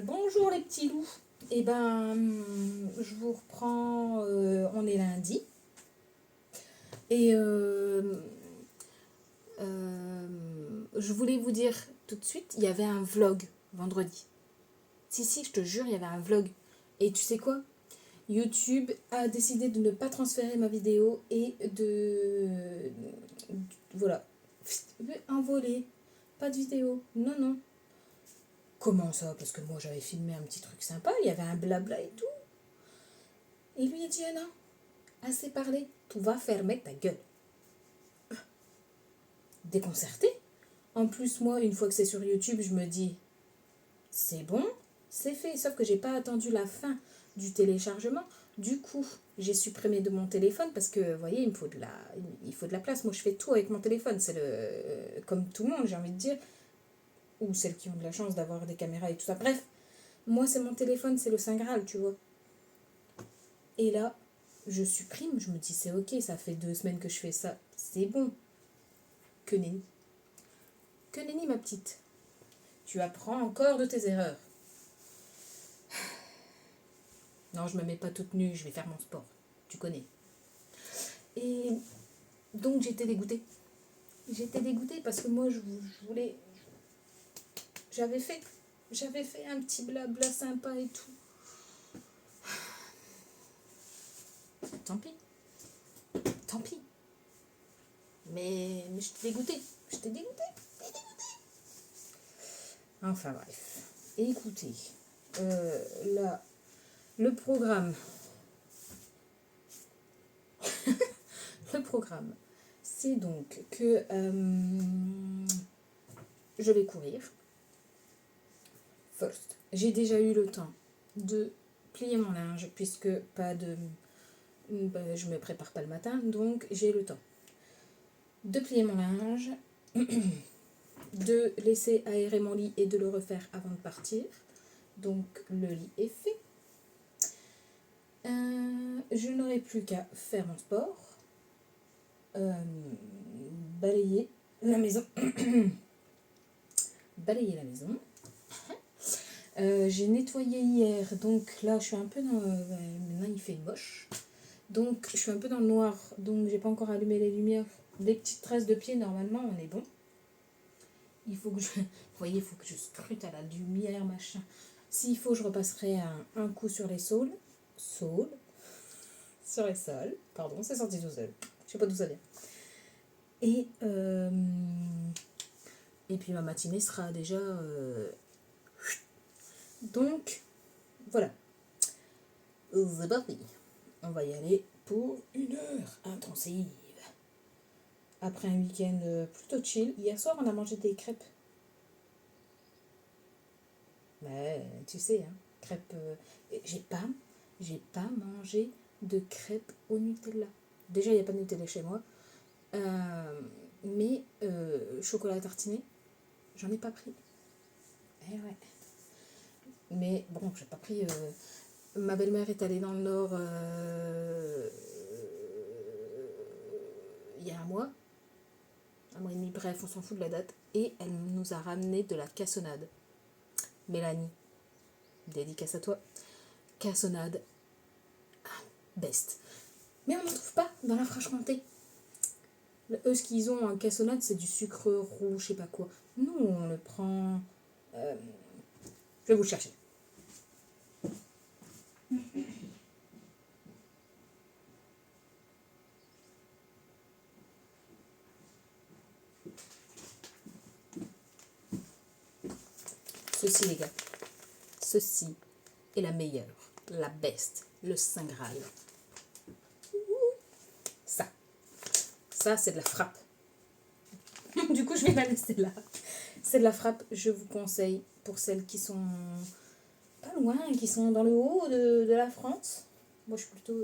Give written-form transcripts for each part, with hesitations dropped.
Bonjour les petits loups. Je vous reprends, on est lundi. Et je voulais vous dire tout de suite, il y avait un vlog vendredi. Si, je te jure, il y avait un vlog. Et tu sais quoi? YouTube a décidé de ne pas transférer ma vidéo et voilà. Envolé. Pas de vidéo. Non. Comment ça? Parce que moi j'avais filmé un petit truc sympa, il y avait un blabla et tout. Et lui il dit ah non, assez parlé, tu vas fermer ta gueule. Déconcerté. En plus moi une fois que c'est sur YouTube je me dis c'est bon, c'est fait, sauf que j'ai pas attendu la fin du téléchargement. Du coup j'ai supprimé de mon téléphone parce que vous voyez il faut de la place. Moi je fais tout avec mon téléphone, c'est comme tout le monde j'ai envie de dire, ou celles qui ont de la chance d'avoir des caméras et tout ça. Bref, moi c'est mon téléphone, c'est le Saint Graal, tu vois. Et là, je supprime, je me dis c'est ok, ça fait 2 semaines que je fais ça, c'est bon. Que nenni. Que nenni ma petite. Tu apprends encore de tes erreurs. Non, je me mets pas toute nue, je vais faire mon sport. Tu connais. Et donc j'étais dégoûtée. J'étais dégoûtée parce que moi je voulais... J'avais fait un petit blabla sympa et tout. Tant pis. Mais j'étais dégoûtée. Enfin bref. Écoutez, là, le programme. C'est donc que je vais courir. First. J'ai déjà eu le temps de plier mon linge puisque je me prépare pas le matin, donc j'ai le temps de plier mon linge, de laisser aérer mon lit et de le refaire avant de partir. Donc le lit est fait. Je n'aurai plus qu'à faire mon sport, balayer la maison. J'ai nettoyé hier, donc là je suis un peu dans... maintenant il fait moche. Donc je suis un peu dans le noir, donc j'ai pas encore allumé les lumières. Des petites traces de pieds, normalement on est bon. Il faut que je... Vous voyez, il faut que je scrute à la lumière, machin. S'il faut, je repasserai un coup sur les sols. Sur les sols. Pardon, c'est sorti tout seul. Je sais pas d'où ça vient. Et puis ma matinée sera déjà... Donc, voilà. C'est parti. On va y aller pour 1 heure intensive. Après un week-end plutôt chill. Hier soir, on a mangé des crêpes. Mais tu sais, hein, crêpes... j'ai pas mangé de crêpes au Nutella. Déjà, il n'y a pas de Nutella chez moi. Mais chocolat tartiné, j'en ai pas pris. Ouais. Mais bon, j'ai pas pris... ma belle-mère est allée dans le Nord il y a un mois et demi, bref, on s'en fout de la date. Et elle nous a ramené de la cassonade. Mélanie, dédicace à toi. Cassonade, best. Mais on n'en trouve pas dans la Franche-Comté. Eux, ce qu'ils ont en cassonade, c'est du sucre roux, je sais pas quoi. Nous, on le prend... je vais vous le chercher. Ceci, les gars. Ceci est la meilleure, la best, le Saint Graal. Ça, c'est de la frappe. Du coup, je vais la laisser là. C'est de la frappe, je vous conseille, pour celles qui sont pas loin, qui sont dans le haut de la France. Moi, je suis plutôt...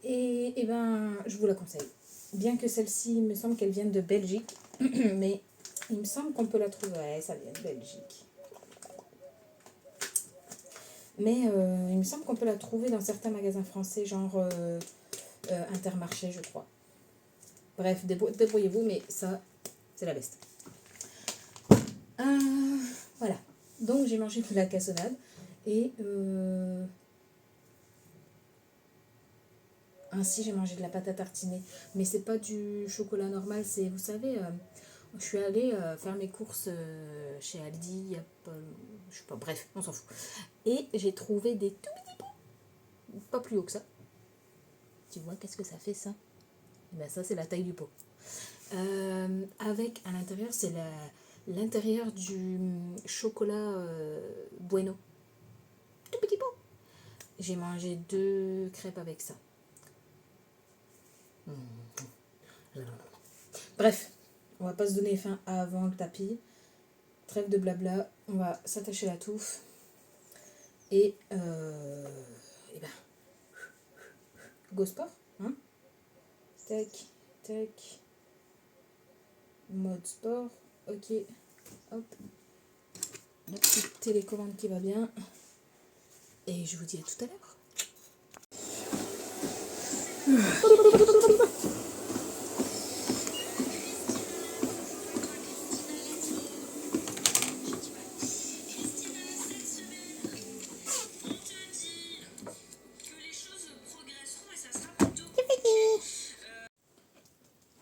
Et je vous la conseille. Bien que celle-ci, il me semble qu'elle vienne de Belgique. Mais il me semble qu'on peut la trouver. Ouais, ça vient de Belgique. Mais il me semble qu'on peut la trouver dans certains magasins français, genre Intermarché, je crois. Bref, débrouillez-vous, mais ça, c'est la best. Voilà. Donc j'ai mangé de la cassonade et ainsi j'ai mangé de la pâte à tartiner. Mais c'est pas du chocolat normal, c'est, vous savez, je suis allée faire mes courses chez Aldi, il y a pas, je sais pas, bref, on s'en fout. Et j'ai trouvé des tout petits pots, pas plus haut que ça. Tu vois, qu'est-ce que ça fait ça? Et ben ça, c'est la taille du pot. Avec à l'intérieur, c'est l'intérieur du chocolat bueno. Tout petit pot. J'ai mangé 2 crêpes avec ça. Bref, on va pas se donner faim avant le tapis. Trêve de blabla, on va s'attacher la touffe. Et ben, go sport, hein? Tac, tac. Mode sport, ok. Hop. La petite télécommande qui va bien. Et je vous dis à tout à l'heure.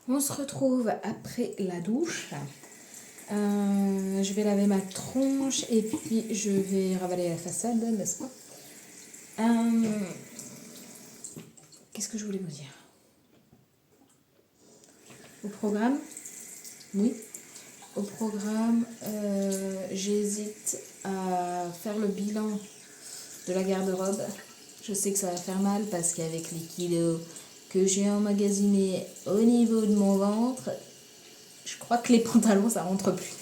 On se retrouve après la douche. Je vais laver ma tronche et puis je vais ravaler la façade, n'est-ce pas? Qu'est-ce que je voulais vous dire? Au programme, oui. Au programme, j'hésite à faire le bilan de la garde-robe. Je sais que ça va faire mal parce qu'avec les kilos que j'ai emmagasinés au niveau de mon ventre, je crois que les pantalons ça rentre plus.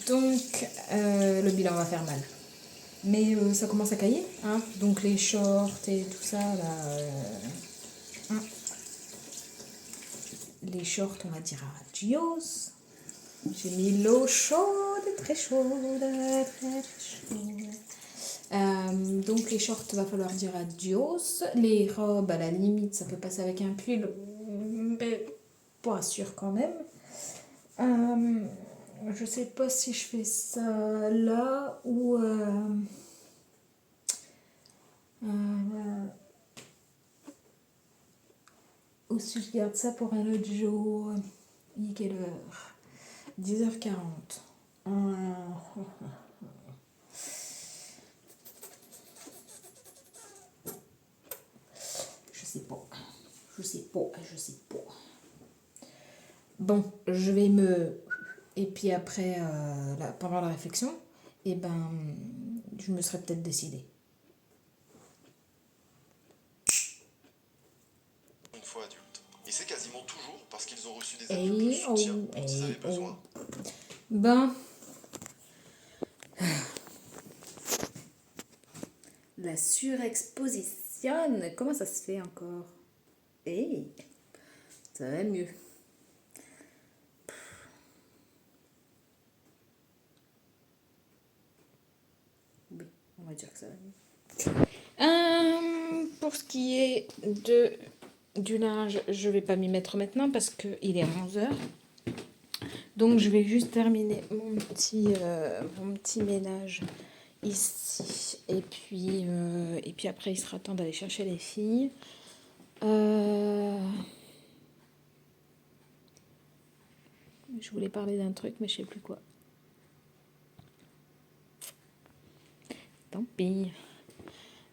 Donc le bilan va faire mal. Mais ça commence à cailler, hein. Donc les shorts et tout ça là. Les shorts, on va dire adios. J'ai mis l'eau chaude, très chaude, très chaude. Donc les shorts, va falloir dire adios. Les robes, à la limite, ça peut passer avec un pull, mais pas sûr quand même. Je sais pas si je fais ça là ou si je garde ça pour un autre jour. Il est quelle heure? 10h40. Je sais pas. Bon, je vais me... Et puis après, pendant la réflexion, je me serais peut-être décidée. Une fois adulte. Et c'est quasiment toujours parce qu'ils ont reçu des adultes de soutien dont ils avaient besoin. La surexposition, comment ça se fait encore? Ça va mieux. Oui, on va dire que ça va mieux. Pour ce qui est du linge, je vais pas m'y mettre maintenant parce qu'il est 11h. Donc je vais juste terminer mon petit ménage ici. Et puis après, il sera temps d'aller chercher les filles. Je voulais parler d'un truc, mais je sais plus quoi. Tant pis.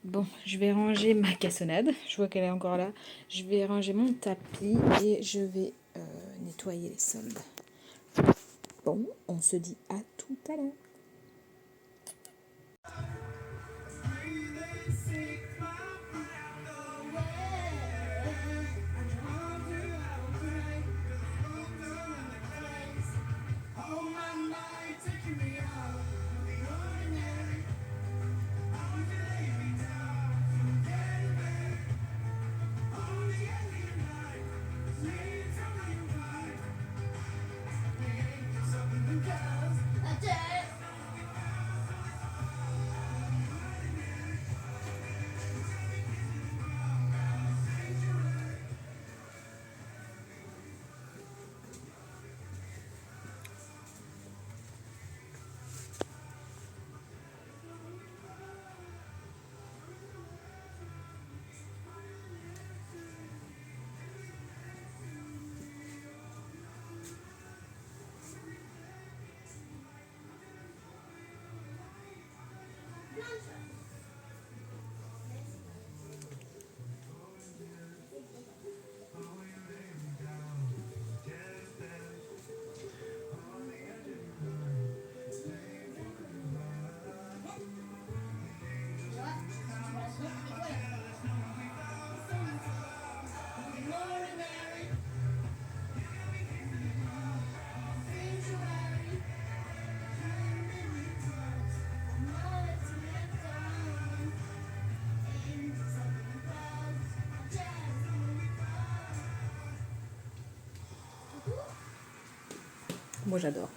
Bon, je vais ranger ma cassonade. Je vois qu'elle est encore là. Je vais ranger mon tapis et je vais nettoyer les sols. Bon, on se dit à tout à l'heure. Moi, j'adore.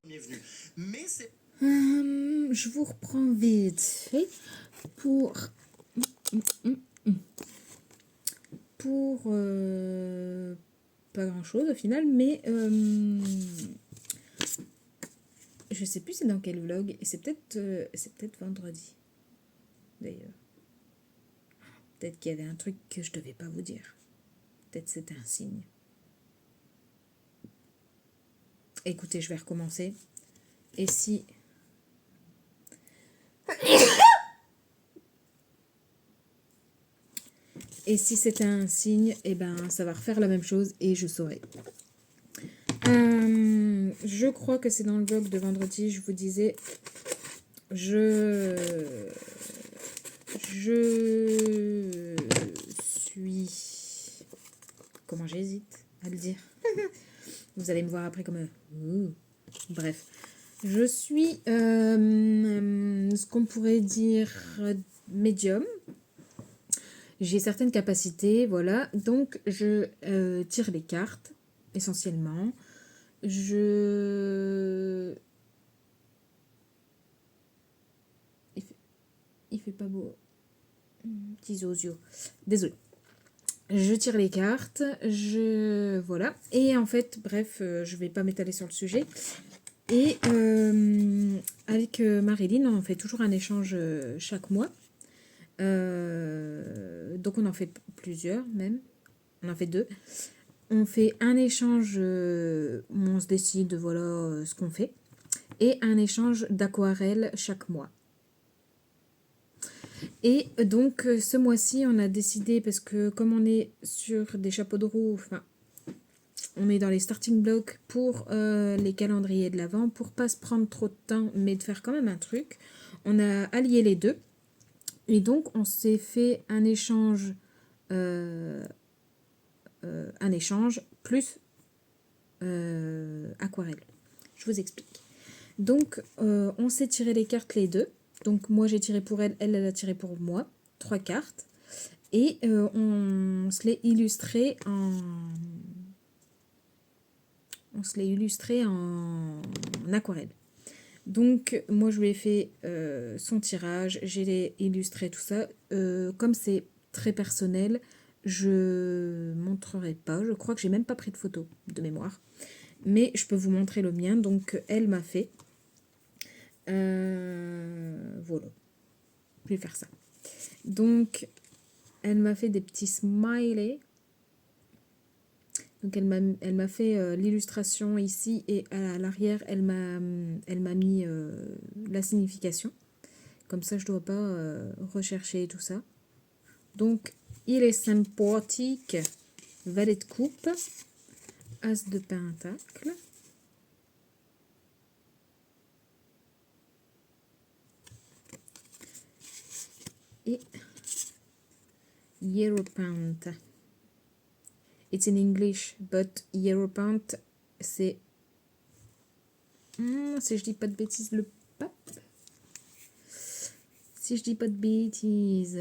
Bienvenue. Mais c'est... Je vous reprends vite fait pour pas grand chose au final, mais je sais plus c'est dans quel vlog, et c'est peut-être vendredi d'ailleurs. Peut-être qu'il y avait un truc que je devais pas vous dire. Peut-être c'était un signe. Écoutez, je vais recommencer. Et si... Et si c'était un signe, eh ben, ça va refaire la même chose et je saurai. Je crois que c'est dans le vlog de vendredi, je vous disais, je suis... Comment j'hésite à le dire. Vous allez me voir après comme... Bref. Je suis ce qu'on pourrait dire médium. J'ai certaines capacités, voilà. Donc, je tire les cartes, essentiellement. Il fait pas beau. Petits osios. Désolée. Je tire les cartes, voilà. Et en fait, bref, je vais pas m'étaler sur le sujet. Et avec Marilyn, on fait toujours un échange chaque mois. Donc on en fait plusieurs même. On en fait 2. On fait un échange où on se décide voilà ce qu'on fait. Et un échange d'aquarelle chaque mois. Et donc ce mois-ci, on a décidé, parce que comme on est sur des chapeaux de roue, enfin, on est dans les starting blocks pour les calendriers de l'Avent, pour pas se prendre trop de temps, mais de faire quand même un truc. On a allié les deux. Et donc, on s'est fait un échange plus aquarelle. Je vous explique. Donc, on s'est tiré les cartes les deux. Donc, moi, j'ai tiré pour elle, elle a tiré pour moi. 3 cartes. Et on se l'est illustré en aquarelle. Donc, moi, je lui ai fait son tirage, j'ai illustré tout ça. Comme c'est très personnel, je montrerai pas. Je crois que j'ai même pas pris de photo de mémoire. Mais je peux vous montrer le mien. Donc, elle m'a fait. Voilà. Je vais faire ça. Donc, elle m'a fait des petits smileys. Donc elle m'a fait l'illustration ici et à l'arrière, elle m'a mis la signification. Comme ça, je ne dois pas rechercher tout ça. Donc, il est sympathique. Valet de coupe. As de pentacle. Et Hierophant. It's in English, but Hierophant, c'est... si je dis pas de bêtises, le pape. Si je dis pas de bêtises,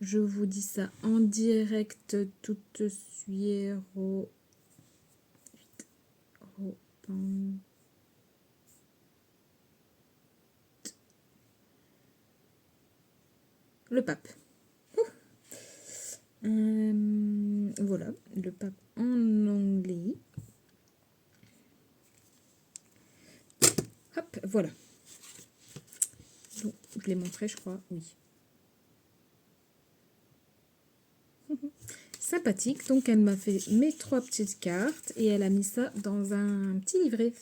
je vous dis ça en direct tout de suite. Le pape. Voilà, le pape en anglais. Hop, voilà. Donc, je l'ai montré, je crois, oui. Sympathique, donc elle m'a fait mes 3 petites cartes et elle a mis ça dans un petit livret.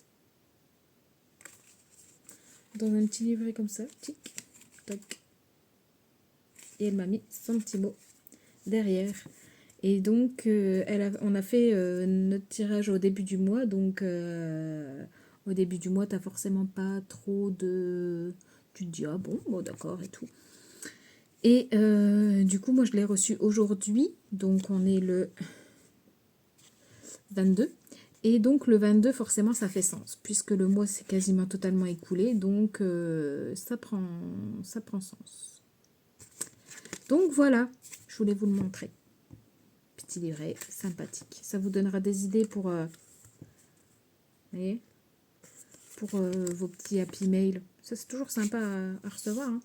dans un petit livret comme ça. Tic, tac. Et elle m'a mis son petit mot derrière. Et donc, on a fait notre tirage au début du mois. Donc, au début du mois, t'as forcément pas trop de... Tu te dis, ah bon, d'accord et tout. Et du coup, moi, je l'ai reçu aujourd'hui. Donc, on est le 22. Et donc, le 22, forcément, ça fait sens. Puisque le mois s'est quasiment totalement écoulé. Donc, ça prend sens. Donc, voilà. Je voulais vous le montrer. Petit livret sympathique. Ça vous donnera des idées pour... vous voyez, pour vos petits happy mail. Ça, c'est toujours sympa à recevoir. Hein.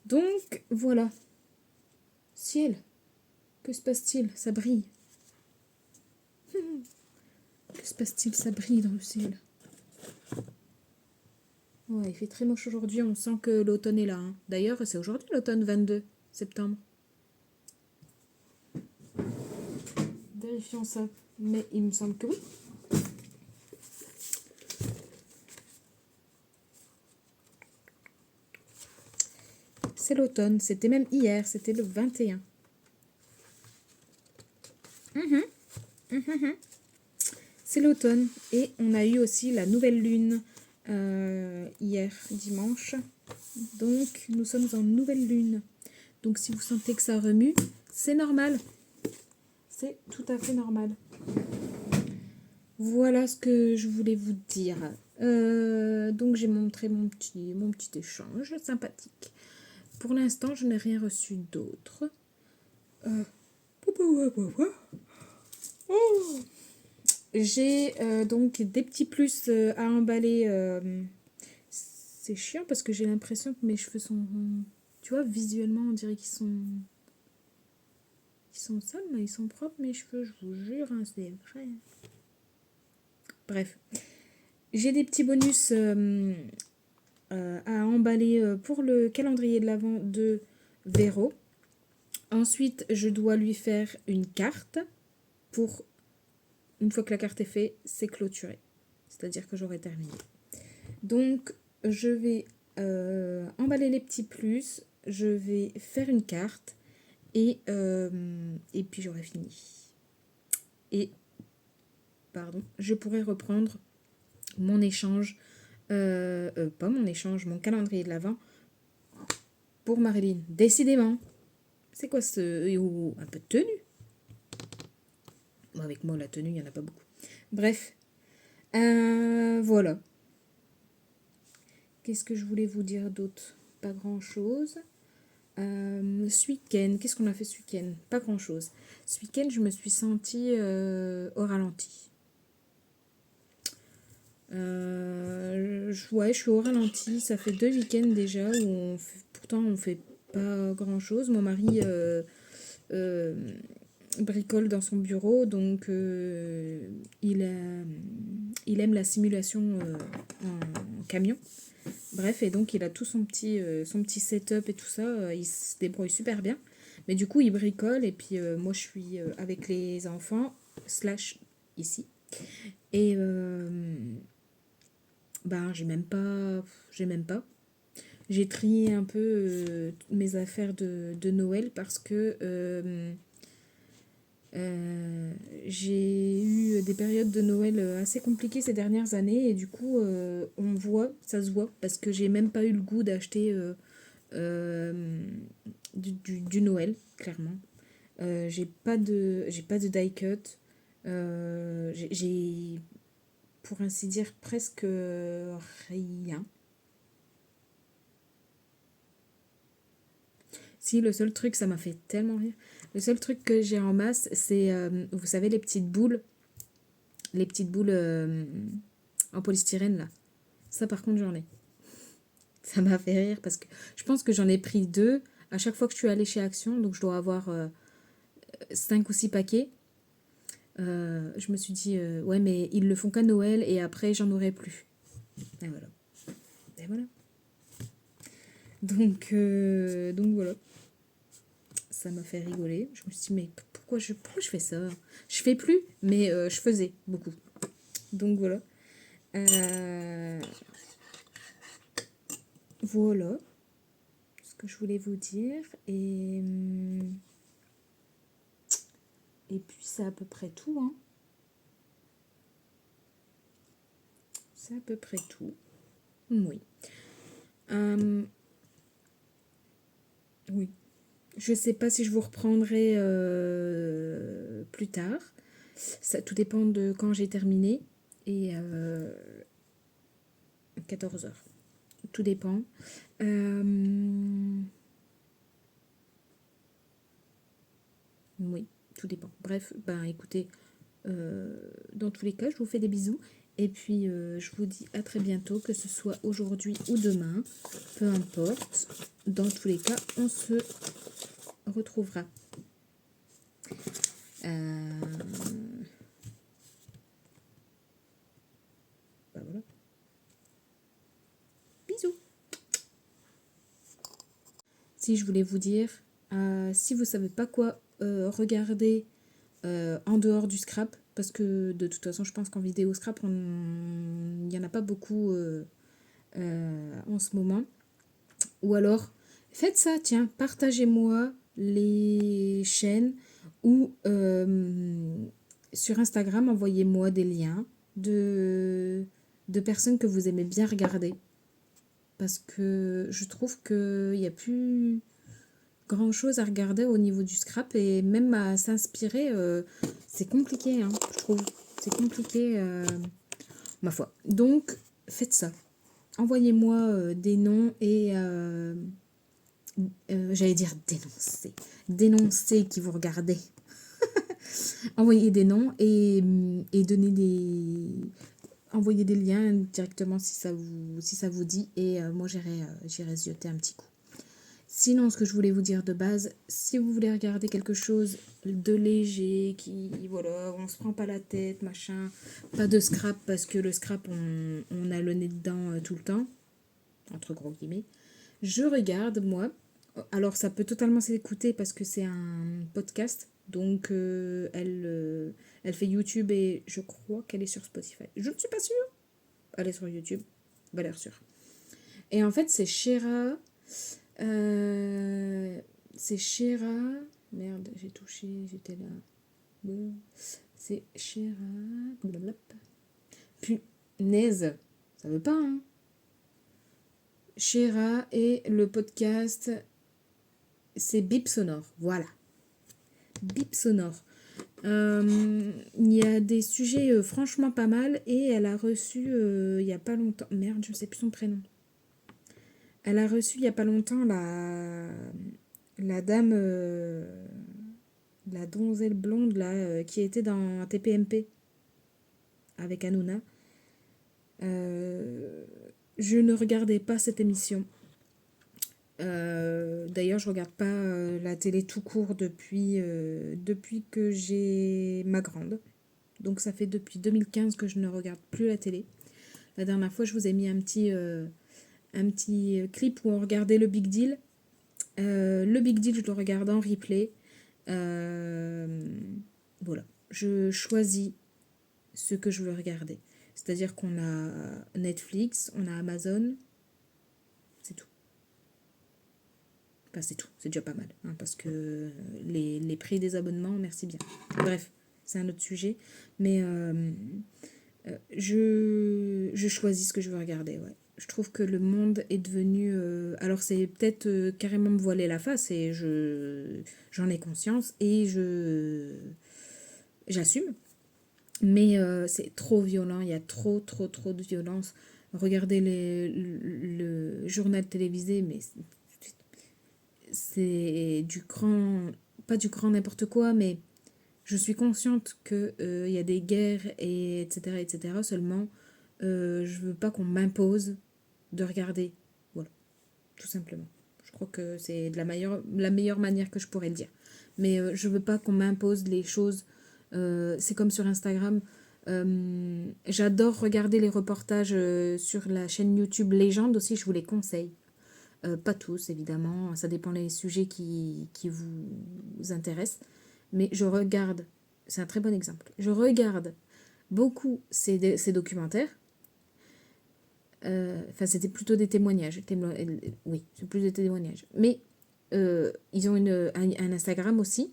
Donc, voilà. Ciel. Que se passe-t-il? Ça brille. Que se passe-t-il? Ça brille dans le ciel. Ouais, il fait très moche aujourd'hui. On sent que l'automne est là. Hein. D'ailleurs, c'est aujourd'hui l'automne, 22 septembre. Vérifions ça. Mais il me semble que oui. C'est l'automne. C'était même hier. C'était le 21. C'est l'automne. Et on a eu aussi la nouvelle lune hier, dimanche. Donc, nous sommes en nouvelle lune. Donc, si vous sentez que ça remue, c'est normal. C'est tout à fait normal. Voilà ce que je voulais vous dire. Donc, j'ai montré mon petit échange sympathique. Pour l'instant, je n'ai rien reçu d'autre. J'ai donc des petits plus à emballer. C'est chiant parce que j'ai l'impression que mes cheveux sont... Tu vois, visuellement, on dirait qu'ils sont... Ils sont sales, mais ils sont propres, mes cheveux, je vous jure, hein, c'est vrai. Bref. J'ai des petits bonus à emballer pour le calendrier de l'Avent de Véro. Ensuite, je dois lui faire une carte pour... Une fois que la carte est faite, c'est clôturé. C'est-à-dire que j'aurai terminé. Donc, je vais emballer les petits plus. Je vais faire une carte. Et puis, j'aurai fini. Et, pardon, je pourrai reprendre mon échange. Pas mon échange, mon calendrier de l'Avent pour Marilyn. Décidément. C'est quoi ce... Ou un peu de tenue. Bon, avec moi, la tenue, il n'y en a pas beaucoup. Bref. Voilà. Qu'est-ce que je voulais vous dire d'autre? Pas grand-chose. Ce week-end, qu'est-ce qu'on a fait ce week-end? Pas grand-chose. Ce week-end, je me suis sentie au ralenti. Ouais, je suis au ralenti. Ça fait 2 week-ends déjà où pourtant on fait pas grand-chose. Mon mari bricole dans son bureau, donc il aime la simulation en camion. Bref, et donc il a tout son petit setup et tout ça, il se débrouille super bien. Mais du coup, il bricole et puis moi je suis avec les enfants, / ici. Et j'ai même pas. J'ai trié un peu mes affaires de Noël parce que j'ai eu des périodes de Noël assez compliquées ces dernières années et du coup ça se voit parce que j'ai même pas eu le goût d'acheter du Noël, clairement. J'ai pas de die cut. J'ai pour ainsi dire presque rien. Si, le seul truc, ça m'a fait tellement rire. Le seul truc que j'ai en masse, c'est, vous savez, les petites boules en polystyrène, là. Ça, par contre, j'en ai. Ça m'a fait rire parce que je pense que j'en ai pris 2 à chaque fois que je suis allée chez Action. Donc, je dois avoir 5 ou 6 paquets. Je me suis dit, ouais, mais ils le font qu'à Noël et après, j'en aurai plus. Et voilà. Donc voilà. Ça m'a fait rigoler. Je me suis dit, mais pourquoi je fais ça? Je fais plus, mais je faisais beaucoup. Donc voilà. voilà ce que je voulais vous dire. Et puis c'est à peu près tout. Hein. C'est à peu près tout. Oui. Oui. Je sais pas si je vous reprendrai plus tard. Ça, tout dépend de quand j'ai terminé. Et 14 heures. Tout dépend. Oui, tout dépend. Bref, ben écoutez, dans tous les cas, je vous fais des bisous. Et puis, je vous dis à très bientôt, que ce soit aujourd'hui ou demain. Peu importe. Dans tous les cas, on se retrouvera. Ben voilà. Bisous. Si je voulais vous dire, si vous savez pas quoi regarder en dehors du scrap, parce que de toute façon je pense qu'en vidéo scrap il n'y en a pas beaucoup en ce moment, ou alors faites ça, tiens, partagez-moi les chaînes ou sur Instagram envoyez-moi des liens de personnes que vous aimez bien regarder, parce que je trouve qu'il n'y a plus grand chose à regarder au niveau du scrap, et même à s'inspirer, c'est compliqué, hein, je trouve. C'est compliqué, ma foi. Donc, faites ça. Envoyez-moi des noms et j'allais dire dénoncer. Dénoncer qui vous regardez. Envoyez des noms et donnez envoyez des liens directement si ça vous dit, et moi j'irai zioter un petit coup. Sinon, ce que je voulais vous dire de base, si vous voulez regarder quelque chose de léger, voilà, on se prend pas la tête, machin, pas de scrap, parce que le scrap, on a le nez dedans tout le temps, entre gros guillemets, je regarde, moi, alors ça peut totalement s'écouter parce que c'est un podcast, donc elle fait YouTube et je crois qu'elle est sur Spotify. Je ne suis pas sûre. Elle est sur YouTube, valeur sûre. Et en fait, c'est Shera... c'est Shera. Merde, j'ai touché, j'étais là. C'est Shera. Punaise, ça veut pas, hein. Shera et le podcast, c'est Bip Sonore. Voilà. Bip Sonore. Il y a des sujets franchement pas mal, et elle a reçu il y a pas longtemps. Merde, je sais plus son prénom. Elle a reçu il y a pas longtemps la dame, la donzelle blonde là, qui était dans TPMP avec Hanouna. Je ne regardais pas cette émission. D'ailleurs, je regarde pas la télé tout court depuis que j'ai ma grande. Donc ça fait depuis 2015 que je ne regarde plus la télé. La dernière fois, je vous ai mis un petit clip où on regardait le Big Deal. Le Big Deal, je le regarde en replay. Voilà. Je choisis ce que je veux regarder. C'est-à-dire qu'on a Netflix, on a Amazon. C'est tout. Enfin, c'est tout. C'est déjà pas mal. Hein, parce que les prix des abonnements, merci bien. Bref, c'est un autre sujet. Mais je choisis ce que je veux regarder, ouais. Je trouve que le monde est devenu... alors c'est peut-être carrément me voiler la face, et j'en ai conscience, et j'assume. Mais c'est trop violent, il y a trop de violence. Regardez le journal télévisé, mais c'est du grand... Pas du grand n'importe quoi, mais je suis consciente qu'il y a des guerres, et etc. etc. Seulement, je veux pas qu'on m'impose de regarder. Voilà, tout simplement. Je crois que c'est la meilleure manière que je pourrais le dire. Mais je veux pas qu'on m'impose les choses. C'est comme sur Instagram. J'adore regarder les reportages sur la chaîne YouTube Légende aussi, je vous les conseille. Pas tous, évidemment, ça dépend des sujets qui vous intéressent. Mais je regarde, c'est un très bon exemple, je regarde beaucoup ces documentaires. Enfin, c'était plutôt des témoignages. Oui, c'est plus des témoignages. Mais ils ont un Instagram aussi.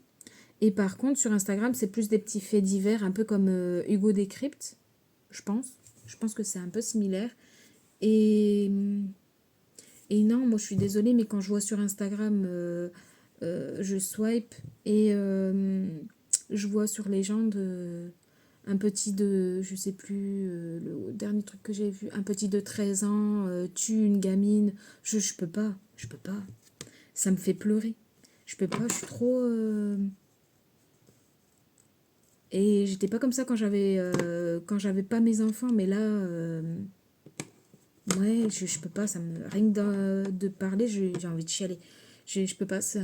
Et par contre, sur Instagram, c'est plus des petits faits divers, un peu comme Hugo Décrypte, je pense. Je pense que c'est un peu similaire. Et, et non, moi je suis désolée, mais quand je vois sur Instagram, je swipe et je vois sur Légende un petit de, je sais plus, le dernier truc que j'ai vu, un petit de 13 ans tue une gamine. Je peux pas, je peux pas. Ça me fait pleurer. Je peux pas, je suis trop... Et j'étais pas comme ça quand j'avais pas mes enfants, mais là, ouais, je peux pas, ça me rien que de parler, j'ai envie de chialer. Je peux pas, ça,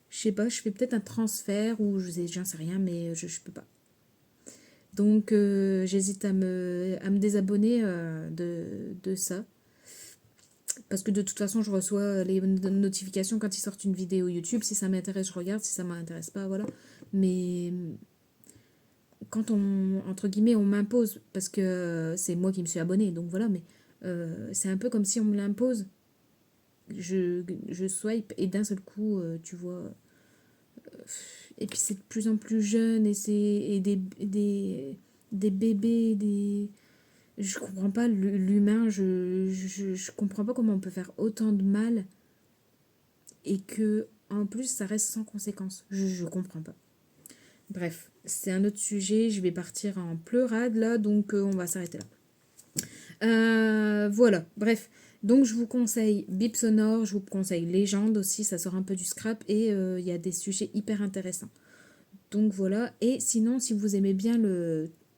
je sais pas, je fais peut-être un transfert ou j'en sais rien, mais je peux pas. Donc j'hésite à me désabonner de ça. Parce que de toute façon, je reçois les notifications quand ils sortent une vidéo YouTube. Si ça m'intéresse, je regarde. Si ça m'intéresse pas, voilà. Mais quand entre guillemets, on m'impose, parce que c'est moi qui me suis abonnée, donc voilà, mais c'est un peu comme si on me l'impose. Je swipe et d'un seul coup, tu vois. Et puis c'est de plus en plus jeune et des bébés, je comprends pas l'humain, je comprends pas comment on peut faire autant de mal et que en plus ça reste sans conséquence. Je comprends pas. Bref, c'est un autre sujet, je vais partir en pleurade là, donc on va s'arrêter là. Voilà, bref. Donc je vous conseille Bip Sonore, je vous conseille Légende aussi, ça sort un peu du scrap et il y a des sujets hyper intéressants. Donc voilà, et sinon si vous aimez bien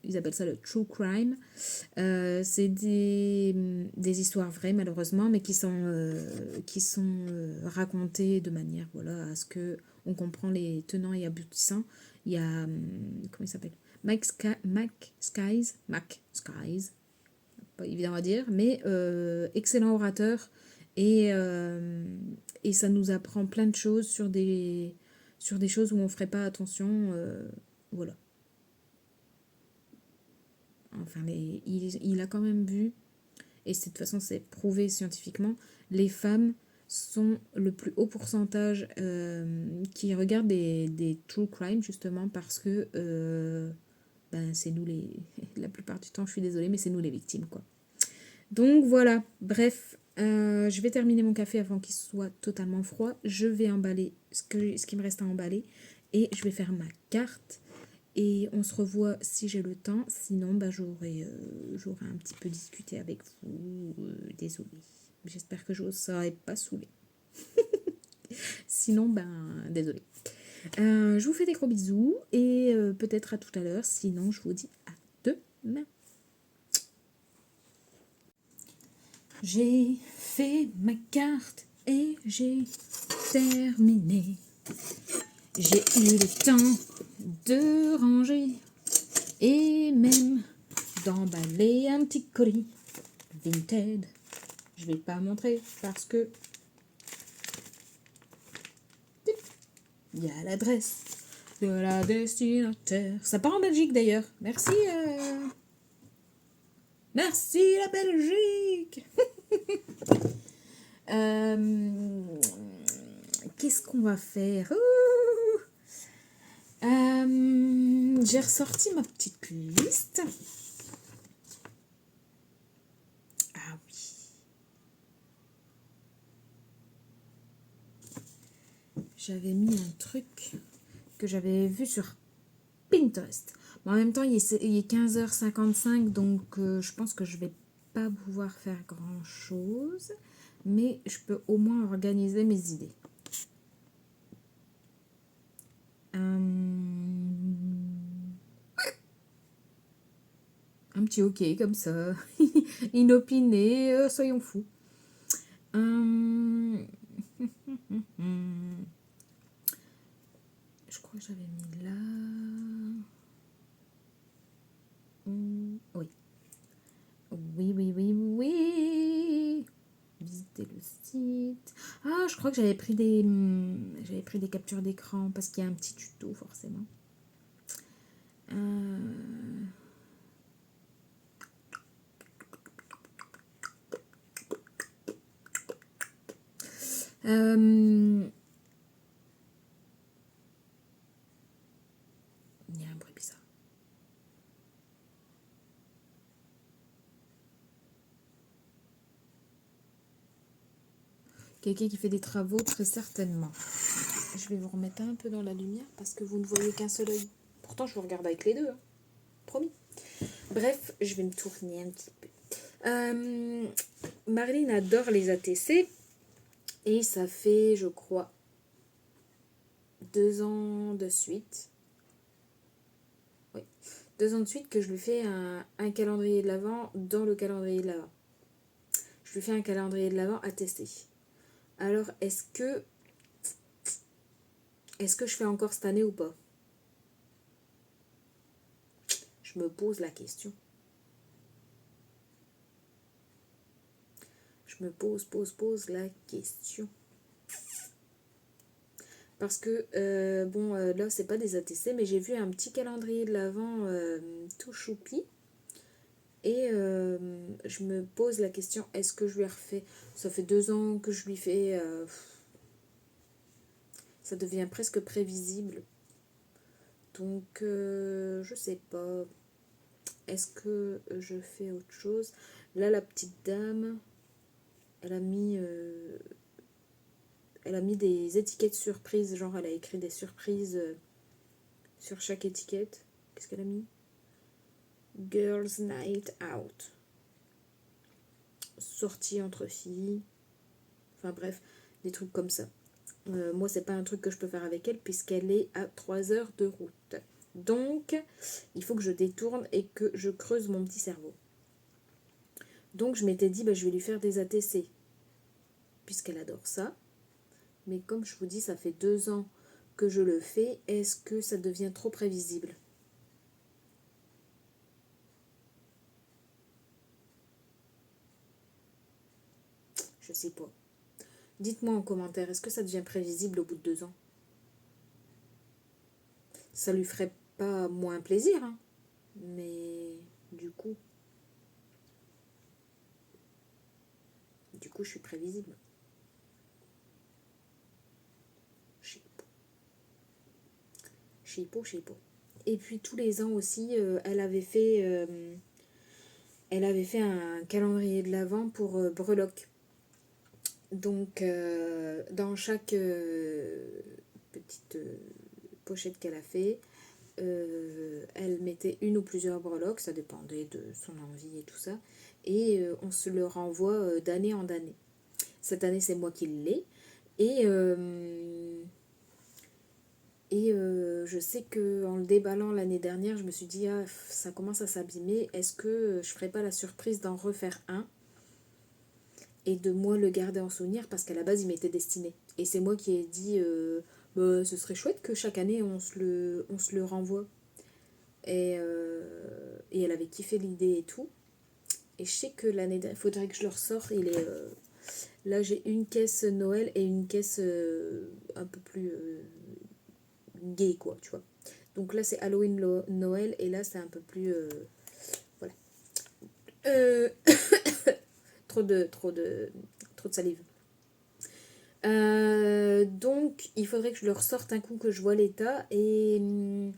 ils appellent ça le true crime, c'est des histoires vraies malheureusement, mais qui sont racontées de manière voilà, à ce que on comprend les tenants et aboutissants. Il y a, comment il s'appelle, Mac Skies, pas évident à dire, mais excellent orateur et ça nous apprend plein de choses sur des choses où on ne ferait pas attention. Voilà. Enfin, il a quand même vu, et de toute façon c'est prouvé scientifiquement, les femmes sont le plus haut pourcentage qui regardent des true crime justement parce que ben, c'est nous la plupart du temps, je suis désolée, mais c'est nous les victimes quoi. Donc voilà, bref, je vais terminer mon café avant qu'il soit totalement froid. Je vais emballer ce qui me reste à emballer et je vais faire ma carte. Et on se revoit si j'ai le temps. Sinon, bah, j'aurai un petit peu discuté avec vous. Désolée. J'espère que je ne serai pas saoulée. Sinon, ben, désolée. Je vous fais des gros bisous et peut-être à tout à l'heure. Sinon, je vous dis à demain. J'ai fait ma carte et j'ai terminé. J'ai eu le temps de ranger et même d'emballer un petit colis Vinted. Je vais pas montrer parce que il y a l'adresse de la destinataire. Ça part en Belgique d'ailleurs. Merci. Merci la Belgique. Qu'est-ce qu'on va faire? J'ai ressorti ma petite liste. Ah oui. J'avais mis un truc que j'avais vu sur Pinterest. Mais en même temps, il est 15h55, donc je pense que je vais pas pouvoir faire grand-chose. Mais je peux au moins organiser mes idées. Un petit ok comme ça. Inopiné, soyons fous. Je crois que j'avais mis là. Oui. Oui. Visiter le site. Ah, je crois que j'avais pris des captures d'écran parce qu'il y a un petit tuto forcément. Il y a un bruit bizarre. Quelqu'un qui fait des travaux, très certainement. Je vais vous remettre un peu dans la lumière parce que vous ne voyez qu'un seul œil. Pourtant, je vous regarde avec les deux. Hein. Promis. Bref, je vais me tourner un petit peu. Marlene adore les ATC. Et ça fait, je crois, 2 ans de suite. Oui. 2 ans de suite que je lui fais un calendrier de l'Avent dans le calendrier de l'Avent. Je lui fais un calendrier de l'Avent à tester. Alors, est-ce que je fais encore cette année ou pas? Je me pose la question. Je me pose la question. Parce que, là, c'est pas des ATC, mais j'ai vu un petit calendrier de l'Avent tout choupi. Et je me pose la question, est-ce que je lui refais? Ça fait 2 ans que je lui fais... ça devient presque prévisible. Donc, je sais pas. Est-ce que je fais autre chose? Là, la petite dame, elle a mis des étiquettes surprises. Genre, elle a écrit des surprises sur chaque étiquette. Qu'est-ce qu'elle a mis? Girls Night Out. Sortie entre filles. Enfin bref, des trucs comme ça. Moi, c'est pas un truc que je peux faire avec elle puisqu'elle est à 3 heures de route. Donc, il faut que je détourne et que je creuse mon petit cerveau. Donc, je m'étais dit, je vais lui faire des ATC puisqu'elle adore ça. Mais comme je vous dis, ça fait 2 ans que je le fais. Est-ce que ça devient trop prévisible? Je sais pas. Dites-moi en commentaire, est-ce que ça devient prévisible au bout de 2 ans? Ça lui ferait pas moins plaisir, hein. Mais du coup, je suis prévisible. Je sais pas. Et puis tous les ans aussi, elle avait fait un calendrier de l'Avent pour Breloque. Donc, dans chaque petite pochette qu'elle a fait, elle mettait une ou plusieurs breloques, ça dépendait de son envie et tout ça. Et on se le renvoie d'année en année. Cette année, c'est moi qui l'ai. Et je sais qu'en le déballant l'année dernière, je me suis dit, ah, ça commence à s'abîmer. Est-ce que je ferais pas la surprise d'en refaire un et de moi le garder en souvenir parce qu'à la base, il m'était destiné. Et c'est moi qui ai dit, ce serait chouette que chaque année, on se le renvoie. Et elle avait kiffé l'idée et tout. Et je sais que l'année dernière, il faudrait que je le ressorte. Il est, là, j'ai une caisse Noël et une caisse un peu plus gay, quoi, tu vois. Donc là, c'est Halloween, Noël, et là, c'est un peu plus... voilà. trop de salive. Donc, il faudrait que je le ressorte un coup que je vois l'état. Et il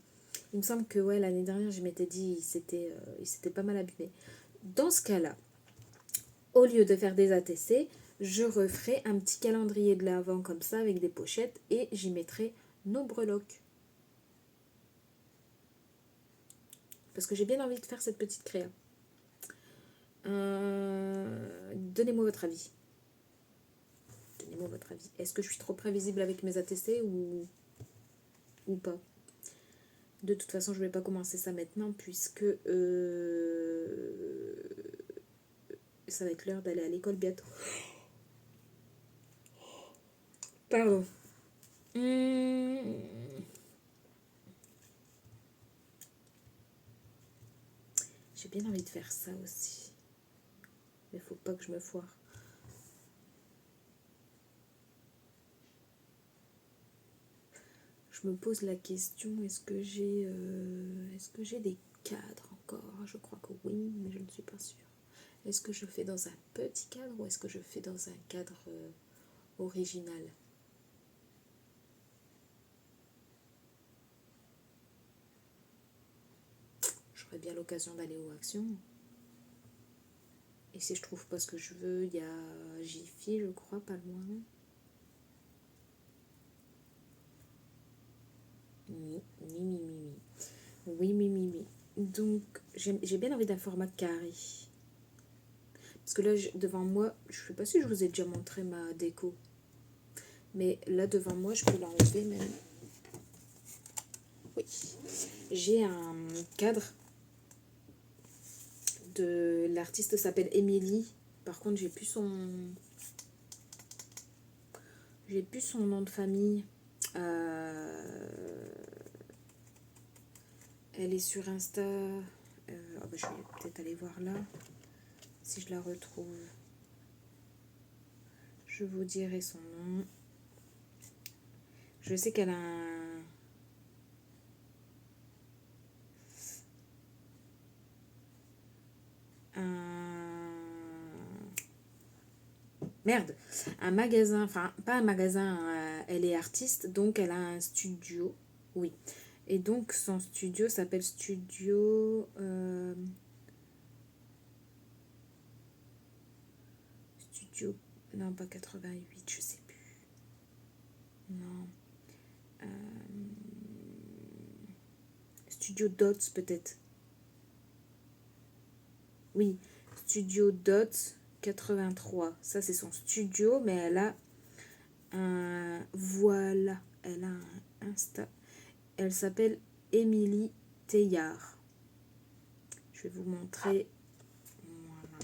me semble que ouais, l'année dernière, je m'étais dit, il s'était pas mal abîmé. Dans ce cas-là, au lieu de faire des ATC, je referai un petit calendrier de l'Avent comme ça avec des pochettes et j'y mettrai nos breloques. Parce que j'ai bien envie de faire cette petite créa. Donnez-moi votre avis. Est-ce que je suis trop prévisible avec mes ATC ou pas? De toute façon, je ne vais pas commencer ça maintenant puisque ça va être l'heure d'aller à l'école bientôt. Pardon. J'ai bien envie de faire ça aussi. Mais faut pas que je me foire. Je me pose la question, est-ce que j'ai des cadres encore? Je crois que oui, mais je ne suis pas sûre. Est-ce que je fais dans un petit cadre ou est-ce que je fais dans un cadre original. J'aurais bien l'occasion d'aller aux Actions. Et si je trouve pas ce que je veux, il y a Jiffy, je crois, pas loin. Oui. Donc, j'ai bien envie d'un format carré. Parce que là, devant moi, je sais pas si je vous ai déjà montré ma déco. Mais là, devant moi, je peux l'enlever même. Oui. J'ai un cadre de l'artiste s'appelle Émilie. Par contre, j'ai plus son nom de famille. Elle est sur Insta. Je vais peut-être aller voir là si je la retrouve. Je vous dirai son nom. Je sais qu'elle a un magasin, enfin pas un magasin, elle est artiste, donc elle a un studio, oui. Et donc son studio s'appelle Studio... Studio... Non, pas 88, je sais plus. Non. Studio Dots peut-être. Oui, Studio Dots 83. Ça c'est son studio, mais elle a un... Voilà, elle a un Insta. Elle s'appelle Émilie Teillard. Je vais vous montrer. Voilà.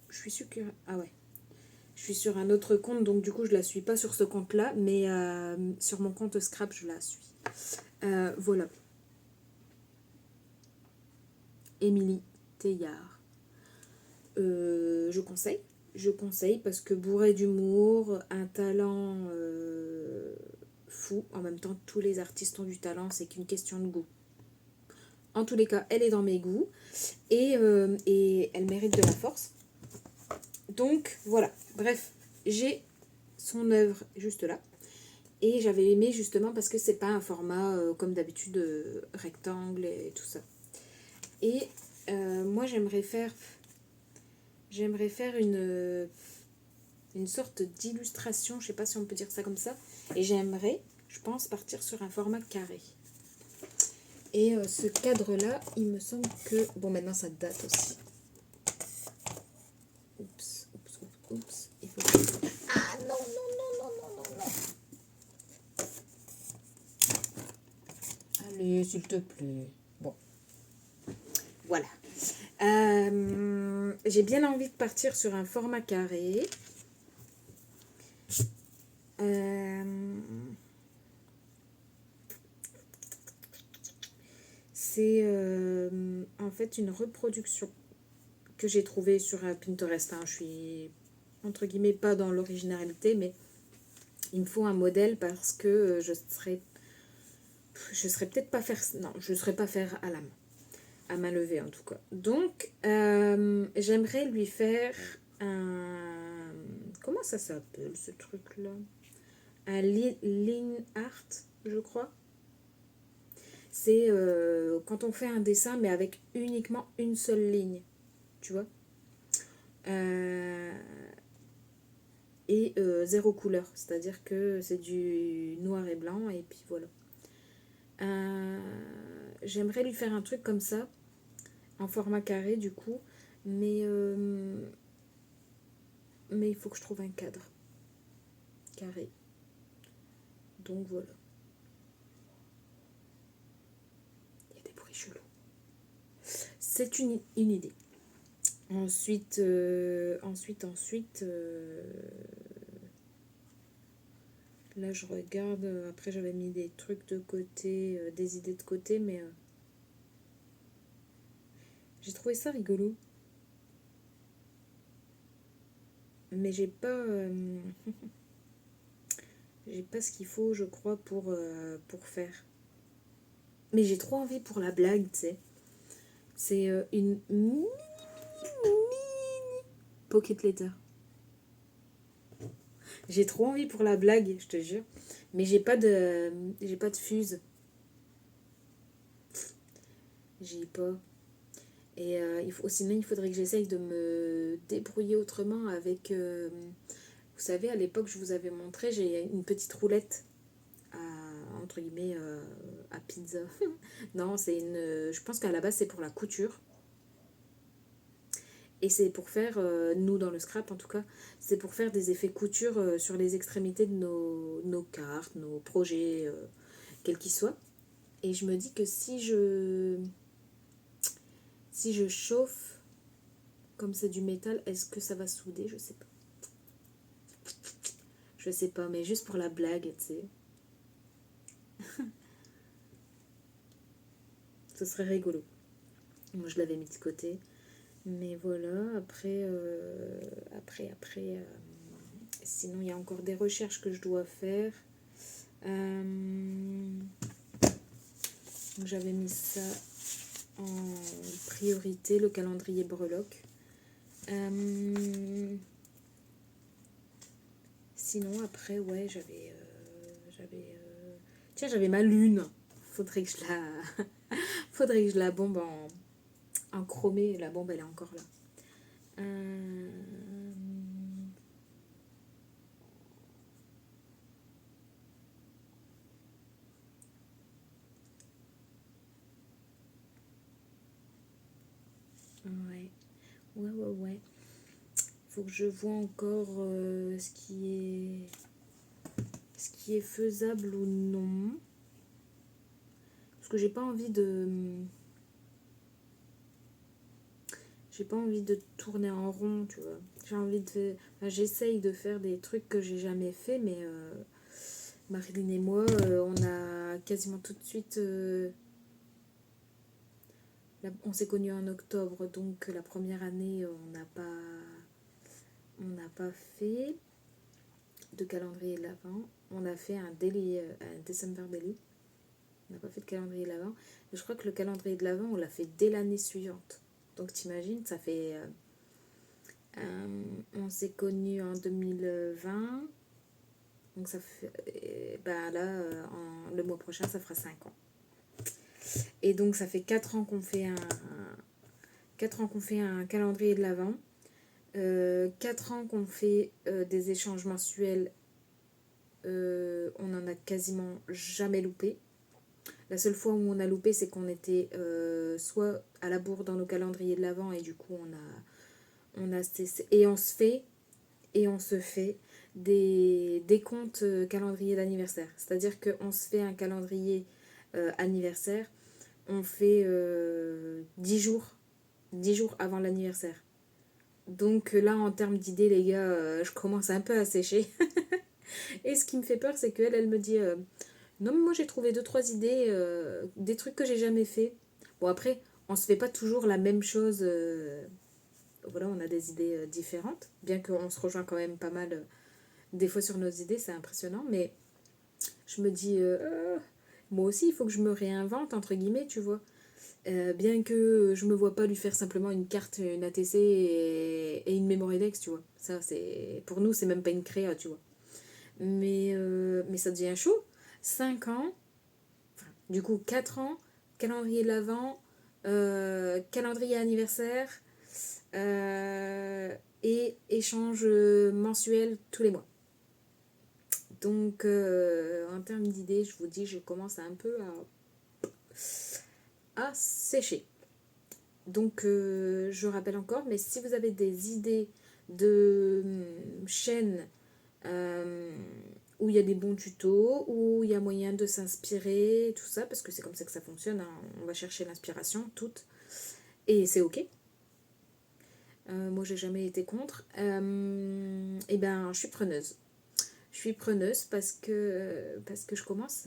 Je suis sûre que... Ah ouais. Je suis sur un autre compte, donc du coup je la suis pas sur ce compte-là, mais sur mon compte Scrap, je la suis. Voilà. Émilie Teillard. Je conseille parce que bourrée d'humour, un talent fou. En même temps, tous les artistes ont du talent, c'est qu'une question de goût. En tous les cas, elle est dans mes goûts et elle mérite de la force. Donc voilà, bref, j'ai son œuvre juste là. Et j'avais aimé justement parce que c'est pas un format comme d'habitude rectangle et tout ça. Et moi j'aimerais faire une sorte d'illustration, je sais pas si on peut dire ça comme ça. Et j'aimerais, je pense, partir sur un format carré. Et ce cadre-là, il me semble que... Bon, maintenant ça date aussi. Oups. Il faut que... Ah non. Allez, s'il te plaît. Bon. Voilà. J'ai bien envie de partir sur un format carré. C'est en fait une reproduction que j'ai trouvée sur Pinterest. Hein. Je suis entre guillemets pas dans l'originalité, mais il me faut un modèle parce que je serais peut-être pas faire... Non, je serais pas faire à la main. À main levée en tout cas. Donc, j'aimerais lui faire un... Comment ça s'appelle ce truc-là? Un line art, je crois. C'est quand on fait un dessin, mais avec uniquement une seule ligne. Tu vois, et zéro couleur. C'est-à-dire que c'est du noir et blanc, et puis voilà. J'aimerais lui faire un truc comme ça, en format carré du coup, mais il faut que je trouve un cadre carré. Donc voilà. Il y a des bruits chelous. C'est une idée. Ensuite, là je regarde, après j'avais mis des trucs de côté, des idées de côté, mais j'ai trouvé ça rigolo. Mais j'ai pas ce qu'il faut, je crois, pour faire. Mais j'ai trop envie pour la blague, tu sais. C'est une mini pocket letter. J'ai trop envie pour la blague, je te jure. Mais j'ai pas de fuse. J'ai pas. Et sinon, il faudrait que j'essaye de me débrouiller autrement avec... vous savez, à l'époque, je vous avais montré, j'ai une petite roulette entre guillemets, à pizza. Non, je pense qu'à la base, c'est pour la couture. Et c'est pour faire, nous dans le scrap en tout cas, c'est pour faire des effets couture sur les extrémités de nos cartes, nos projets, quels qu'ils soient. Et je me dis que si je chauffe, comme c'est du métal, est-ce que ça va souder? Je sais pas. Je sais pas, mais juste pour la blague, tu sais. Ce serait rigolo. Moi, je l'avais mis de côté. Mais voilà, après, sinon, il y a encore des recherches que je dois faire. Donc, j'avais mis ça en priorité, le calendrier breloque. Sinon, après, ouais, tiens, j'avais ma lune. Faudrait que je la bombe en chromé. La bombe, elle est encore là. Ouais. Ouais. Faut que je vois encore ce qui est faisable ou non. Parce que j'ai pas envie de tourner en rond, tu vois. J'essaye de faire des trucs que j'ai jamais fait, mais Marilyn et moi, on a quasiment tout de suite... on s'est connus en octobre, donc la première année, on n'a pas fait de calendrier de l'Avent. On a fait un December Daily. On n'a pas fait de calendrier de l'Avent. Je crois que le calendrier de l'Avent, on l'a fait dès l'année suivante. Donc t'imagines, ça fait... on s'est connus en 2020. Donc ça fait... là, le mois prochain, ça fera 5 ans. Et donc ça fait 4 ans qu'on fait un calendrier de l'Avent. 4 ans qu'on fait des échanges mensuels. On n'en a quasiment jamais loupé. La seule fois où on a loupé, c'est qu'on était soit à la bourre dans nos calendriers de l'Avent et du coup on a cessé. Et on se fait des comptes calendrier d'anniversaire. C'est-à-dire qu'on se fait un calendrier anniversaire, on fait 10 jours avant l'anniversaire. Donc là, en termes d'idées, les gars, je commence un peu à sécher. Et ce qui me fait peur, c'est qu'elle, elle me dit non, mais moi j'ai trouvé 2-3 idées, des trucs que j'ai jamais fait. Bon, après, on se fait pas toujours la même chose. Voilà, on a des idées différentes, bien qu'on se rejoint quand même pas mal des fois sur nos idées, c'est impressionnant. Mais je me dis, moi aussi, il faut que je me réinvente, entre guillemets, tu vois. Bien que je me vois pas lui faire simplement une carte, une ATC et une Memorydex, tu vois. Ça, pour nous, c'est même pas une créa, tu vois. Mais ça devient chaud. 5 ans, du coup 4 ans, calendrier de l'Avent, calendrier anniversaire et échange mensuel tous les mois. Donc en termes d'idées, je vous dis, je commence un peu à sécher. Donc je rappelle encore, mais si vous avez des idées de chaînes où il y a des bons tutos, où il y a moyen de s'inspirer, tout ça, parce que c'est comme ça que ça fonctionne, hein. On va chercher l'inspiration, toute, et c'est ok. Moi, j'ai jamais été contre. Et ben, je suis preneuse. Je suis preneuse parce que je commence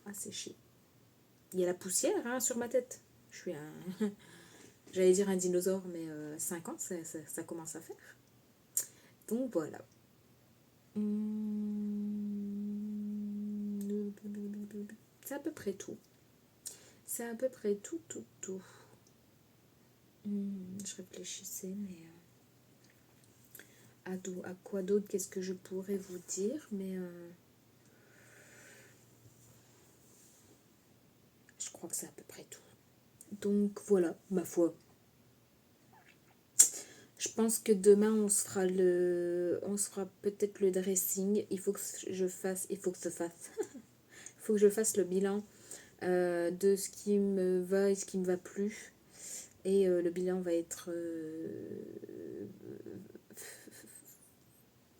à sécher. Il y a la poussière hein, sur ma tête. Je suis un... J'allais dire un dinosaure, mais 5 ans, ça commence à faire. Donc voilà. C'est à peu près tout. C'est à peu près tout. Je réfléchissais, mais... À quoi d'autre, qu'est-ce que je pourrais vous dire, mais je crois que c'est à peu près tout. Donc voilà, ma foi. Je pense que demain on se fera peut-être le dressing. Il faut que je fasse le bilan de ce qui me va et ce qui me va plus. Et le bilan va être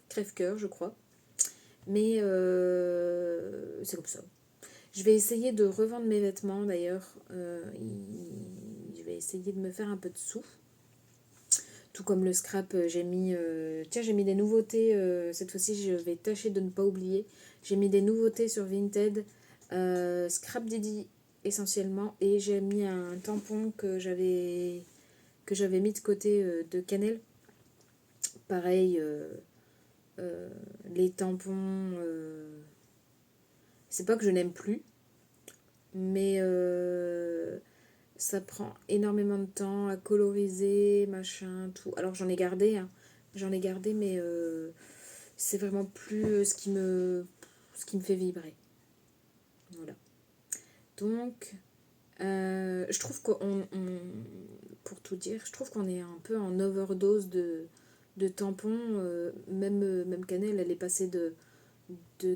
crève-cœur, je crois. Mais c'est comme ça. Je vais essayer de revendre mes vêtements d'ailleurs. Je vais essayer de me faire un peu de sous. Tout comme le scrap, j'ai mis des nouveautés. Cette fois-ci, je vais tâcher de ne pas oublier. J'ai mis des nouveautés sur Vinted. Scrap Didi essentiellement. Et j'ai mis un tampon que j'avais mis de côté de cannelle. Pareil, les tampons, c'est pas que je n'aime plus, mais ça prend énormément de temps à coloriser, machin, tout. Alors j'en ai gardé, mais c'est vraiment plus ce qui me fait vibrer. Voilà. Donc, je trouve pour tout dire, je trouve qu'on est un peu en overdose de tampons. Même Cannelle, elle est passée de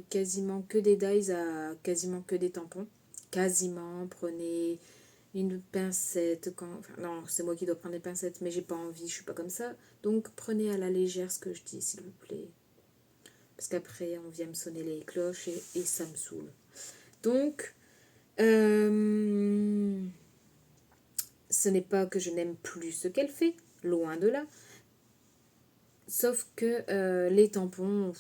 quasiment que des dyes à quasiment que des tampons. Quasiment, prenez une pincette. Non, c'est moi qui dois prendre des pincettes, mais j'ai pas envie, je suis pas comme ça. Donc prenez à la légère ce que je dis, s'il vous plaît. Parce qu'après, on vient me sonner les cloches et ça me saoule. Donc, ce n'est pas que je n'aime plus ce qu'elle fait, loin de là. Sauf que les tampons,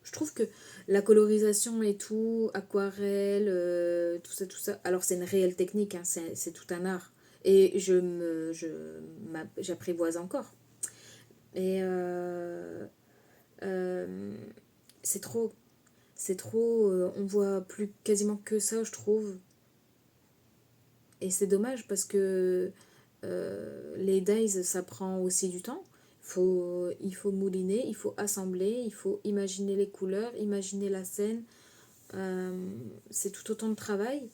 je trouve que la colorisation et tout, aquarelle, tout ça, alors c'est une réelle technique, hein, c'est tout un art. Et j'apprivoise encore. Et c'est trop. On voit plus quasiment que ça, je trouve. Et c'est dommage parce que les dyes, ça prend aussi du temps. Il faut mouliner, il faut assembler, il faut imaginer les couleurs, imaginer la scène. C'est tout autant de travail.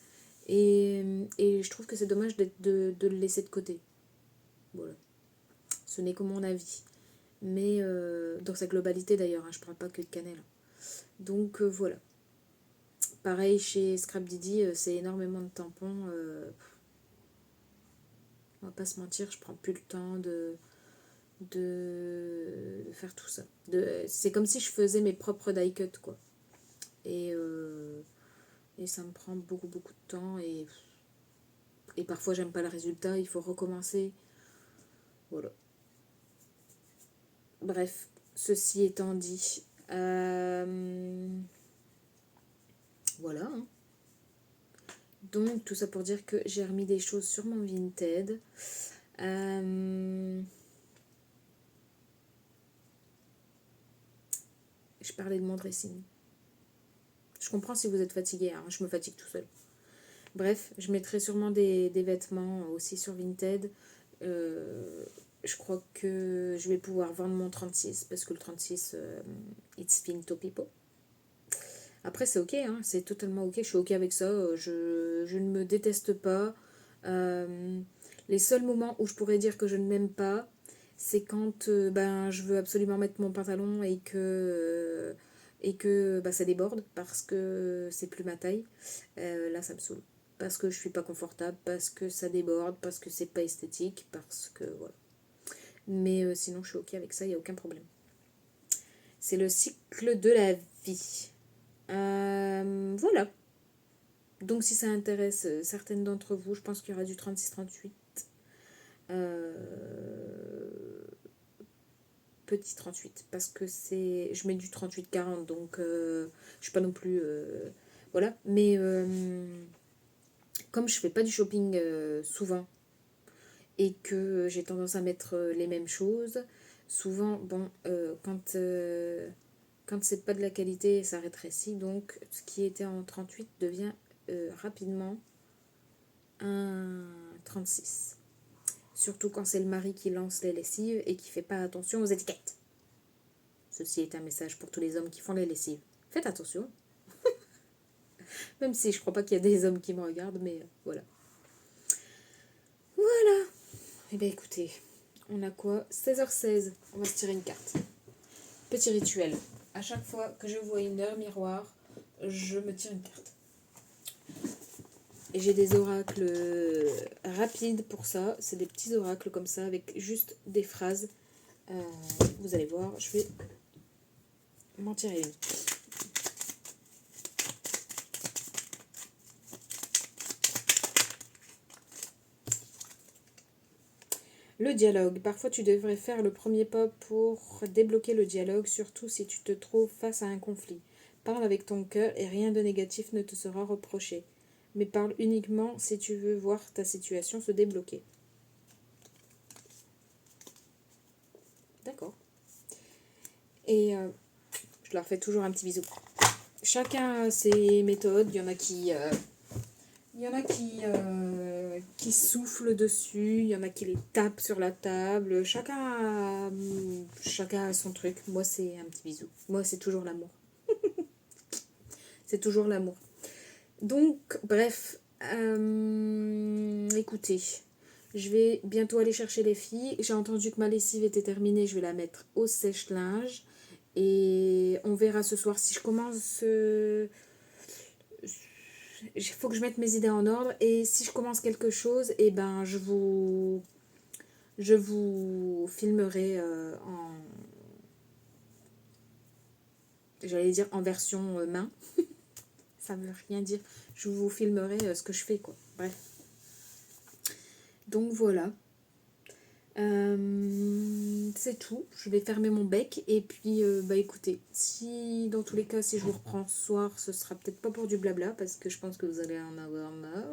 Et je trouve que c'est dommage de le laisser de côté. Voilà. Ce n'est que mon avis. Mais dans sa globalité d'ailleurs, hein, je ne parle pas que de cannelle. Donc voilà. Pareil chez Scrap Didi, c'est énormément de tampons. On va pas se mentir, je prends plus le temps de faire tout ça. C'est comme si je faisais mes propres die cuts, quoi. Et ça me prend beaucoup de temps et parfois j'aime pas le résultat, il faut recommencer. Voilà. Bref, ceci étant dit, voilà. Hein. Donc tout ça pour dire que j'ai remis des choses sur mon Vinted. Je parlais de mon dressing. Je comprends si vous êtes fatigué, hein, je me fatigue tout seul. Bref, je mettrai sûrement des vêtements aussi sur Vinted. Je crois que je vais pouvoir vendre mon 36 parce que le 36, it's finito pipo. Après, c'est ok, hein, c'est totalement ok, je suis ok avec ça. Je ne me déteste pas. Les seuls moments où je pourrais dire que je ne m'aime pas, c'est quand je veux absolument mettre mon pantalon et que ça déborde parce que c'est plus ma taille. Là, ça me saoule. Parce que je suis pas confortable, parce que ça déborde, parce que c'est pas esthétique, parce que voilà. Mais sinon, je suis ok avec ça, il n'y a aucun problème. C'est le cycle de la vie. Voilà. Donc si ça intéresse certaines d'entre vous, je pense qu'il y aura du 36-38. Petit 38 parce que je mets du 38-40 donc je suis pas non plus voilà, mais comme je fais pas du shopping souvent et que j'ai tendance à mettre les mêmes choses souvent, quand c'est pas de la qualité ça rétrécit, donc ce qui était en 38 devient rapidement un 36. Surtout quand c'est le mari qui lance les lessives et qui fait pas attention aux étiquettes. Ceci est un message pour tous les hommes qui font les lessives. Faites attention. Même si je crois pas qu'il y a des hommes qui me regardent, mais voilà. Voilà. Eh bien écoutez, on a quoi? 16h16. On va se tirer une carte. Petit rituel. À chaque fois que je vois une heure miroir, je me tire une carte. Et j'ai des oracles rapides pour ça. C'est des petits oracles comme ça avec juste des phrases. Vous allez voir, je vais m'en tirer une. Le dialogue. Parfois, tu devrais faire le premier pas pour débloquer le dialogue, surtout si tu te trouves face à un conflit. Parle avec ton cœur et rien de négatif ne te sera reproché. Mais parle uniquement si tu veux voir ta situation se débloquer. D'accord. Et je leur fais toujours un petit bisou. Chacun a ses méthodes. Il y en a qui soufflent dessus, il y en a qui les tapent sur la table. Chacun a son truc. Moi, c'est un petit bisou. Moi, c'est toujours l'amour. C'est toujours l'amour. Donc, bref, écoutez, je vais bientôt aller chercher les filles. J'ai entendu que ma lessive était terminée, je vais la mettre au sèche-linge. Et on verra ce soir si je commence... Il faut que je mette mes idées en ordre. Et si je commence quelque chose, eh ben, je vous filmerai j'allais dire en version main. Ça veut rien dire. Je vous filmerai ce que je fais, quoi. Bref. Donc voilà. C'est tout. Je vais fermer mon bec. Et puis, écoutez, si dans tous les cas, si je vous reprends ce soir, ce sera peut-être pas pour du blabla, parce que je pense que vous allez en avoir marre.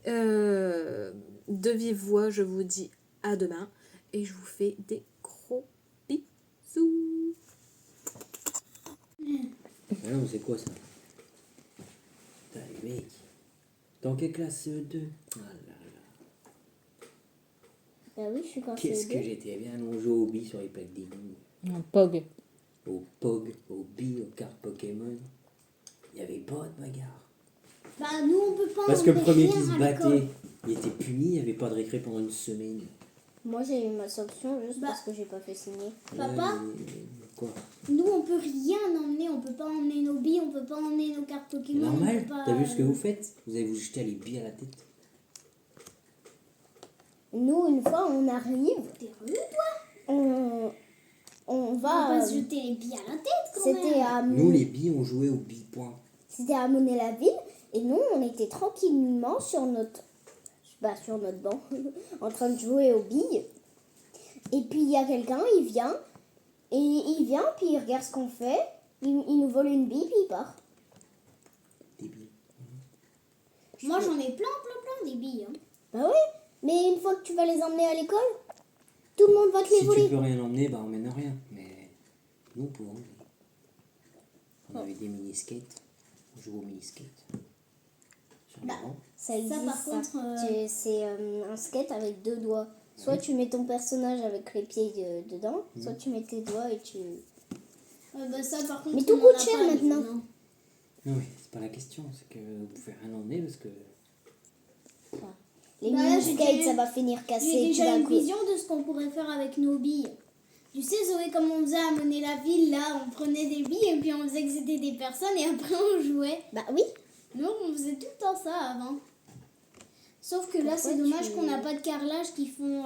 De vive voix, je vous dis à demain. Et je vous fais des gros bisous. Ah non, c'est quoi ça? Putain, les mecs. Dans quelle classe 2? Ah là là. Bah oui, je suis quand Qu'est-ce que j'étais bien allongé au billes sur les plaques d'égout. Un pog. Au POG, au billes, aux cartes Pokémon. Il n'y avait pas de bagarre. Bah nous on peut pas. Parce que le premier rien qui se à l'école. battait, il était puni, il n'y avait pas de récré pendant une semaine. Moi j'ai eu ma sanction juste parce que j'ai pas fait signer. Papa, Quoi? nous on peut rien emmener, on peut pas emmener nos billes, on peut pas emmener nos cartes C'est Pokémon. normal, on peut pas, t'as vu ce que vous faites? Vous allez vous jeter les billes à la tête. Nous une fois on arrive, T'es rude, toi. on On va. va pas se jeter les billes à la tête quand C'était même. à Nous, les billes, on jouait aux billes points. C'était à Monet-la-Ville et nous on était tranquillement sur notre banc en train de jouer aux billes. Et puis il y a quelqu'un, il vient puis il regarde ce qu'on fait, il nous vole une bille puis il part. Des billes. Moi j'en ai plein des billes. Hein. Bah oui, mais une fois que tu vas les emmener à l'école, tout le monde va te les Si voler. tu peux rien emmener, bah emmène rien. Mais nous, on pouvait emmener. On avait des mini-skates. On jouait aux mini-skates. Sur le banc. Ça existe. par contre, C'est un skate avec 2 doigts. Soit tu mets ton personnage avec les pieds dedans, soit tu mets tes doigts et tu... bah ça par contre. Mais tout on en coûte a cher pas, maintenant. non. Non, mais c'est pas la question. C'est que vous pouvez rien emmener parce que... Les Bah là, mini j'ai skates, déjà- ça va finir cassé. J'ai tu déjà vas une cou- vision de ce qu'on pourrait faire avec nos billes. Tu sais Zoé, comme on faisait à Monet-la-Ville, là, on prenait des billes et puis on faisait que c'était des personnes et après on jouait. Bah oui. Nous, on faisait tout le temps ça avant. Sauf que là, Pourquoi c'est dommage tu- qu'on n'a pas de carrelage qui font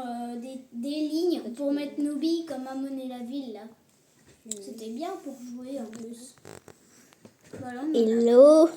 des lignes pour mettre nos billes comme à Monet-la-Ville, là. C'était bien pour jouer en plus. Voilà, on en a- Hello.